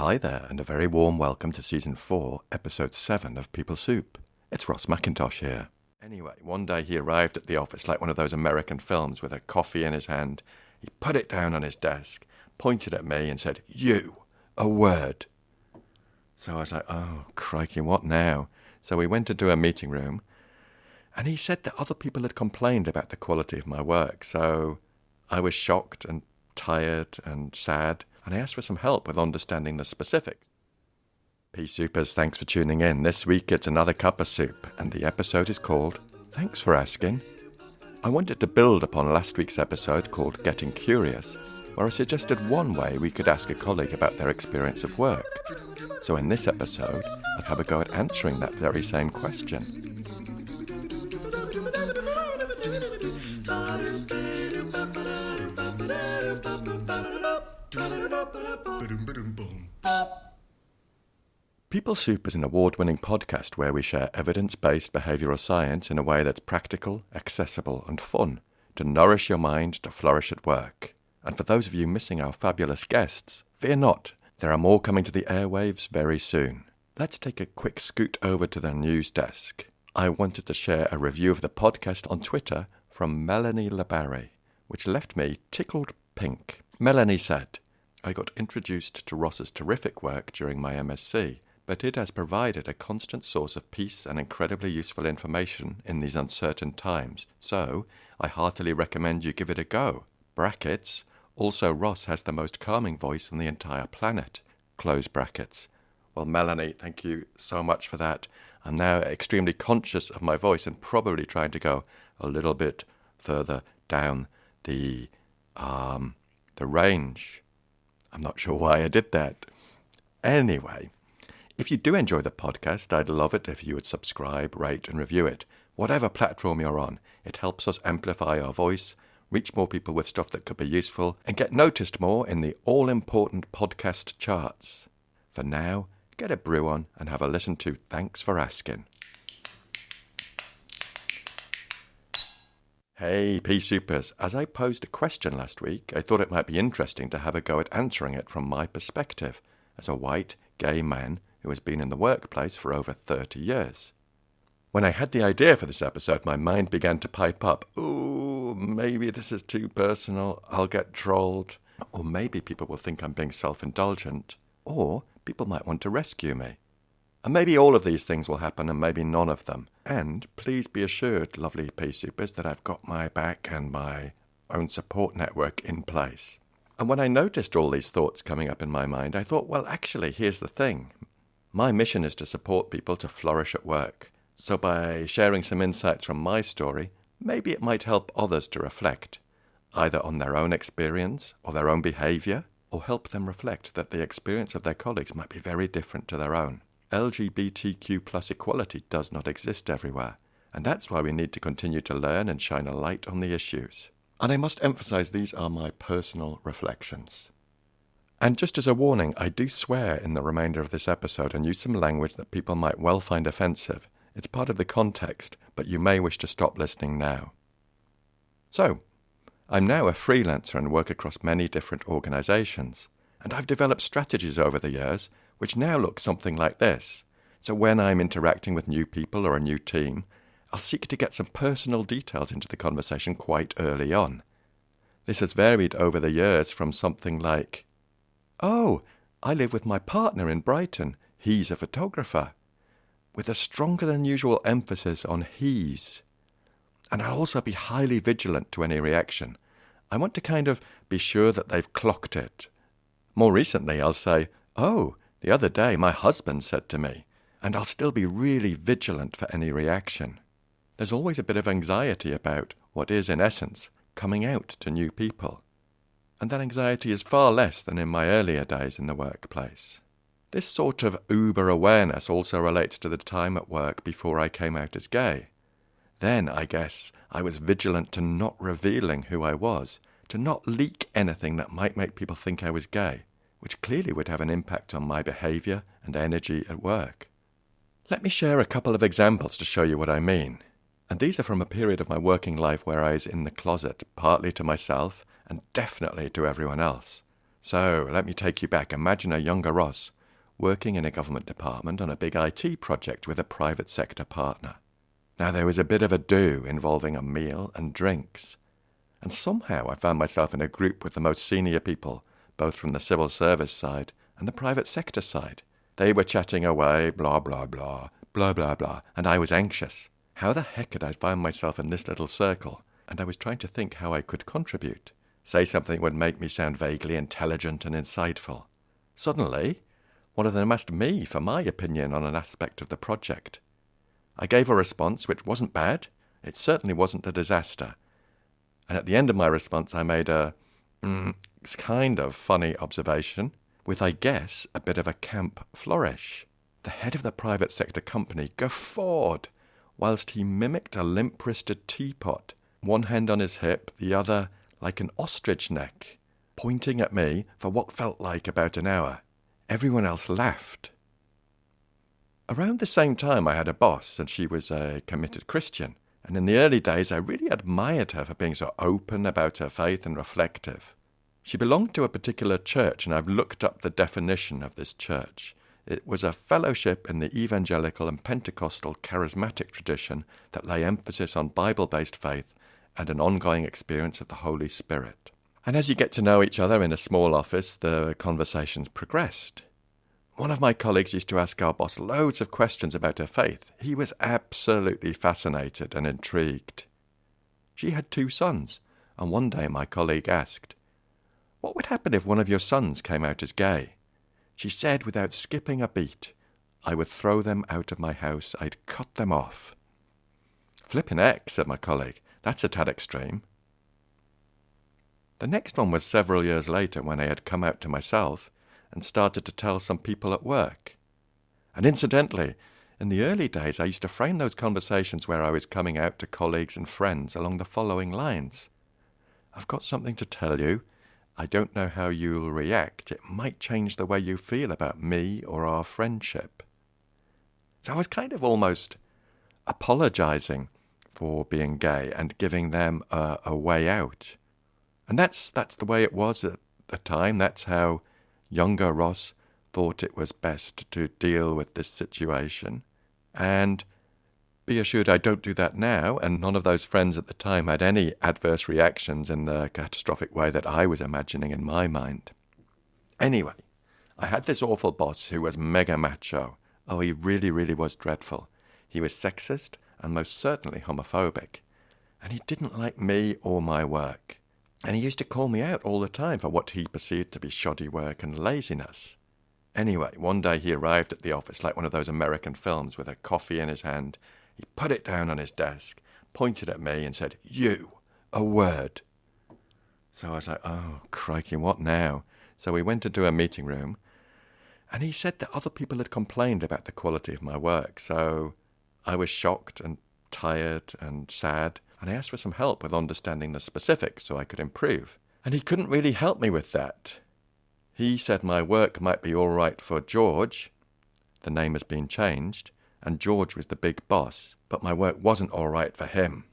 Hi there, and a very warm welcome to Season 4, Episode 7 of PeopleSoup. It's Ross McIntosh here. Anyway, one day he arrived at the office like one of those American films with a coffee in his hand. He put it down on his desk, pointed at me and said, "You, a word." So I was like, oh, crikey, what now? So we went into a meeting room, and he said that other people had complained about the quality of my work. So I was shocked and tired and sad, and I asked for some help with understanding the specifics. P-Soupers, thanks for tuning in. This week it's another cup of soup, and the episode is called Thanks for Asking. I wanted to build upon last week's episode called Getting Curious, where I suggested one way we could ask a colleague about their experience of work. So in this episode, I'd have a go at answering that very same question. PeopleSoup is an award-winning podcast where we share evidence-based behavioural science in a way that's practical, accessible and fun to nourish your mind to flourish at work. And for those of you missing our fabulous guests, fear not, there are more coming to the airwaves very soon. Let's take a quick scoot over to the news desk. I wanted to share a review of the podcast on Twitter from Melanie LeBarry, which left me tickled pink. Melanie said, "I got introduced to Ross's terrific work during my MSc, but it has provided a constant source of peace and incredibly useful information in these uncertain times, so I heartily recommend you give it a go. Brackets, also Ross has the most calming voice on the entire planet. Close brackets." Well, Melanie, thank you so much for that. I'm now extremely conscious of my voice and probably trying to go a little bit further down the range. I'm not sure why I did that. Anyway, if you do enjoy the podcast, I'd love it if you would subscribe, rate and review it. Whatever platform you're on, it helps us amplify our voice, reach more people with stuff that could be useful, and get noticed more in the all-important podcast charts. For now, get a brew on and have a listen to Thanks for Asking. Hey, P-Soupers, as I posed a question last week, I thought it might be interesting to have a go at answering it from my perspective, as a white, gay man who has been in the workplace for over 30 years. When I had the idea for this episode, my mind began to pipe up, "Ooh, maybe this is too personal, I'll get trolled, or maybe people will think I'm being self-indulgent, or people might want to rescue me. And maybe all of these things will happen and maybe none of them. And please be assured, lovely P-Soupers, that I've got my back and my own support network in place." And when I noticed all these thoughts coming up in my mind, I thought, well, actually, here's the thing. My mission is to support people to flourish at work. So by sharing some insights from my story, maybe it might help others to reflect, either on their own experience or their own behaviour, or help them reflect that the experience of their colleagues might be very different to their own. LGBTQ+ equality does not exist everywhere, and that's why we need to continue to learn and shine a light on the issues. And I must emphasise these are my personal reflections. And just as a warning, I do swear in the remainder of this episode and use some language that people might well find offensive. It's part of the context, but you may wish to stop listening now. So, I'm now a freelancer and work across many different organisations, and I've developed strategies over the years which now look something like this. So when I'm interacting with new people or a new team, I'll seek to get some personal details into the conversation quite early on. This has varied over the years from something like, "Oh, I live with my partner in Brighton. He's a photographer," with a stronger than usual emphasis on he's. And I'll also be highly vigilant to any reaction. I want to kind of be sure that they've clocked it. More recently, I'll say, "Oh, the other day my husband said to me," and I'll still be really vigilant for any reaction. There's always a bit of anxiety about what is, in essence, coming out to new people. And that anxiety is far less than in my earlier days in the workplace. This sort of uber-awareness also relates to the time at work before I came out as gay. Then, I guess, I was vigilant to not revealing who I was, to not leak anything that might make people think I was gay, which clearly would have an impact on my behaviour and energy at work. Let me share a couple of examples to show you what I mean. And these are from a period of my working life where I was in the closet, partly to myself and definitely to everyone else. So, let me take you back. Imagine a younger Ross working in a government department on a big IT project with a private sector partner. Now, there was a bit of a do involving a meal and drinks. And somehow I found myself in a group with the most senior people, both from the civil service side and the private sector side. They were chatting away, blah, blah, blah, blah, blah, blah, and I was anxious. How the heck had I found myself in this little circle? And I was trying to think how I could contribute, say something that would make me sound vaguely intelligent and insightful. Suddenly, one of them asked me for my opinion on an aspect of the project. I gave a response which wasn't bad. It certainly wasn't a disaster. And at the end of my response, I made a kind of funny observation with, I guess, a bit of a camp flourish. The head of the private sector company guffawed whilst he mimicked a limp-wristed teapot, one hand on his hip, the other like an ostrich neck, pointing at me for what felt like about an hour. Everyone else laughed. Around the same time, I had a boss, and she was a committed Christian. And in the early days, I really admired her for being so open about her faith and reflective. She belonged to a particular church, and I've looked up the definition of this church. It was a fellowship in the evangelical and Pentecostal charismatic tradition that lay emphasis on Bible-based faith and an ongoing experience of the Holy Spirit. And as you get to know each other in a small office, the conversations progressed. One of my colleagues used to ask our boss loads of questions about her faith. He was absolutely fascinated and intrigued. She had 2 sons, and one day my colleague asked, "What would happen if one of your sons came out as gay?" She said without skipping a beat, "I would throw them out of my house. I'd cut them off." "Flippin' heck," said my colleague. "That's a tad extreme." The next one was several years later when I had come out to myself and started to tell some people at work. And incidentally, in the early days I used to frame those conversations where I was coming out to colleagues and friends along the following lines. "I've got something to tell you. I don't know how you'll react. It might change the way you feel about me or our friendship." So I was kind of almost apologizing for being gay and giving them a way out. And that's the way it was at the time. That's how younger Ross thought it was best to deal with this situation. And be assured I don't do that now, and none of those friends at the time had any adverse reactions in the catastrophic way that I was imagining in my mind. Anyway, I had this awful boss who was mega macho. Oh, he really, really was dreadful. He was sexist and most certainly homophobic. And he didn't like me or my work. And he used to call me out all the time for what he perceived to be shoddy work and laziness. Anyway, one day he arrived at the office like one of those American films with a coffee in his hand. He put it down on his desk, pointed at me and said, "You, a word." So I was like, oh, crikey, what now? So we went into a meeting room, and he said that other people had complained about the quality of my work. So I was shocked and tired and sad, and I asked for some help with understanding the specifics so I could improve. And he couldn't really help me with that. He said my work might be all right for George. The name has been changed, and George was the big boss, but my work wasn't all right for him.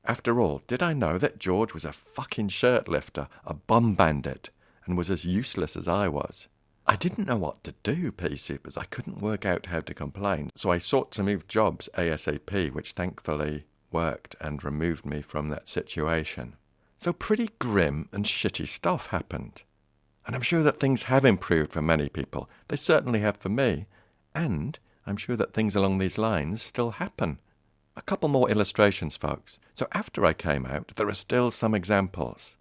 After all, did I know that George was a fucking shirt lifter, a bum bandit, and was as useless as I was? I didn't know what to do, PeopleSoupers. I couldn't work out how to complain, so I sought to move jobs ASAP, which thankfully worked and removed me from that situation. So pretty grim and shitty stuff happened. And I'm sure that things have improved for many people. They certainly have for me. And I'm sure that things along these lines still happen. A couple more illustrations, folks. So after I came out, there are still some examples.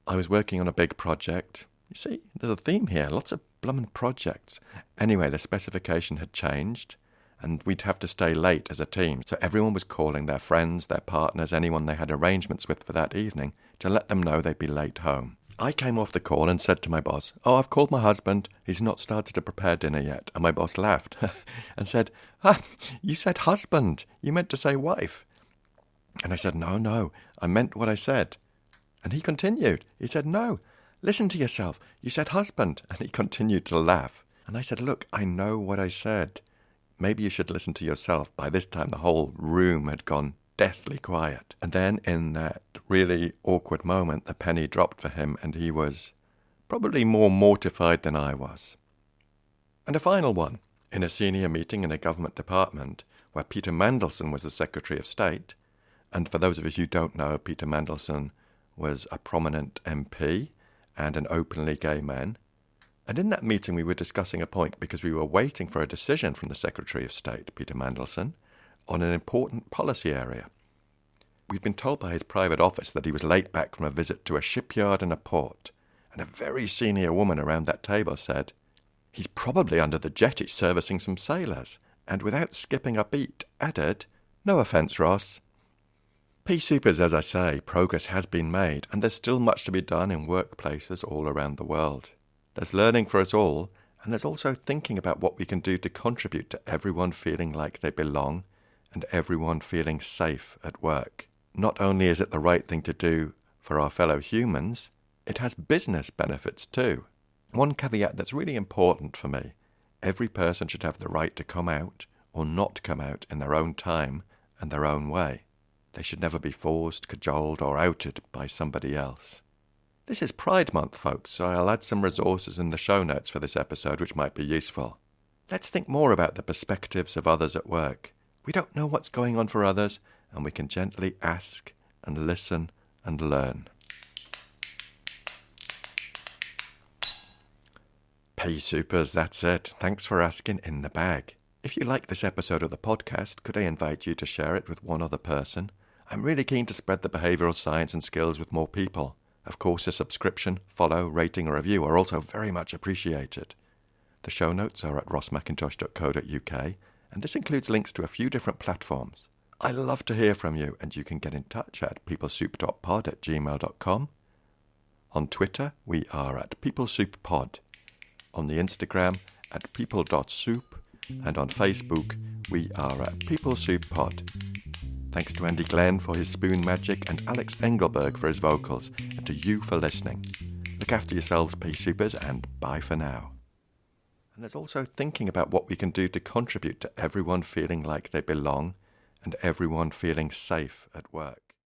I was working on a big project. You see, there's a theme here, lots of blummin' projects. Anyway, the specification had changed, and we'd have to stay late as a team. So everyone was calling their friends, their partners, anyone they had arrangements with for that evening, to let them know they'd be late home. I came off the call and said to my boss, "Oh, I've called my husband. He's not started to prepare dinner yet." And my boss laughed and said, "You said husband. You meant to say wife." And I said, No, I meant what I said. And he continued. He said, "No, listen to yourself. You said husband." And he continued to laugh. And I said, "Look, I know what I said. Maybe you should listen to yourself." By this time, the whole room had gone deathly quiet. And then in that really awkward moment, the penny dropped for him and he was probably more mortified than I was. And a final one. In a senior meeting in a government department where Peter Mandelson was the Secretary of State, and for those of you who don't know, Peter Mandelson was a prominent MP and an openly gay man. And in that meeting we were discussing a point because we were waiting for a decision from the Secretary of State, Peter Mandelson, on an important policy area. We'd been told by his private office that he was late back from a visit to a shipyard and a port, and a very senior woman around that table said, "He's probably under the jetty servicing some sailors," and without skipping a beat added, "No offence, Ross." PeopleSoup, as I say, progress has been made, and there's still much to be done in workplaces all around the world. There's learning for us all, and there's also thinking about what we can do to contribute to everyone feeling like they belong and everyone feeling safe at work. Not only is it the right thing to do for our fellow humans, it has business benefits too. One caveat that's really important for me: every person should have the right to come out or not come out in their own time and their own way. They should never be forced, cajoled or outed by somebody else. This is Pride Month, folks, so I'll add some resources in the show notes for this episode which might be useful. Let's think more about the perspectives of others at work. We don't know what's going on for others, and we can gently ask and listen and learn. PeopleSoupers, that's it. Thanks for asking in the bag. If you like this episode of the podcast, could I invite you to share it with one other person? I'm really keen to spread the behavioural science and skills with more people. Of course, a subscription, follow, rating or review are also very much appreciated. The show notes are at rossmcintosh.co.uk, and this includes links to a few different platforms. I love to hear from you, and you can get in touch at peoplesoup.pod@gmail.com. On Twitter, we are at peoplesouppod. On the Instagram, at people.soup, and on Facebook, we are at PeopleSoup Thanks to Andy Glenn for his spoon magic and Alex Engelberg for his vocals, and to you for listening. Look after yourselves, PeopleSoupers, and bye for now. And there's also thinking about what we can do to contribute to everyone feeling like they belong and everyone feeling safe at work.